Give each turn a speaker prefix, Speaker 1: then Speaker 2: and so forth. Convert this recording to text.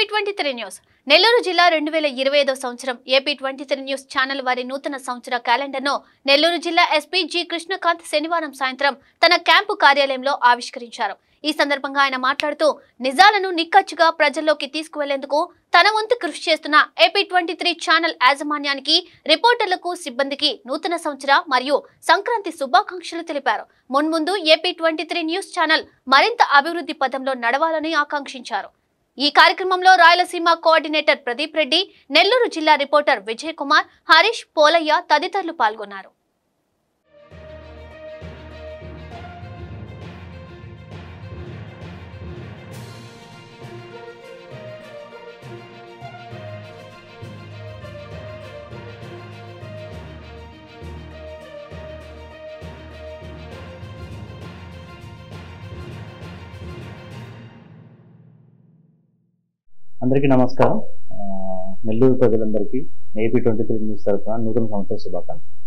Speaker 1: AP23 news Nellore జిల్లా 2025 సంవత్సరం AP23 news channel వారి నూతన సంవత్సర క్యాలెండర్ను నెల్లూరు జిల్లా ఎస్పీ జి కృష్ణకాంత్ శనివారం సాయంత్రం తన క్యాంపు కార్యాలయంలో ఆవిష్కరించారు. ఈ సందర్భంగా ఆయన మాట్లాడుతూ నిజాలను నిక్కచ్చిగా ప్రజల్లోకి తీసుకువెళ్లేందుకు తన వంతు కృషి చేస్తున్న AP23 ఛానల్ యాజమాన్యానికి, రిపోర్టర్లకు, సిబ్బందికి నూతన సంవత్సర మరియు సంక్రాంతి శుభాకాంక్షలు తెలిపారు. మున్ముందు AP23 న్యూస్ ఛానల్ మరింత అభివృద్ధి పథంలో నడవాలని ఆకాంక్షించారు. ఈ కార్యక్రమంలో రాయలసీమ కోఆర్డినేటర్ ప్రదీప్ రెడ్డి, నెల్లూరు జిల్లా రిపోర్టర్ విజయ్ కుమార్, హరీష్, పోలయ్య తదితరులు పాల్గొన్నారు.
Speaker 2: అందరికీ నమస్కారం. నెల్లూరు ప్రజలందరికీ AP23 న్యూస్ తరఫున నూతన సంవత్సర శుభాకాంక్షలు.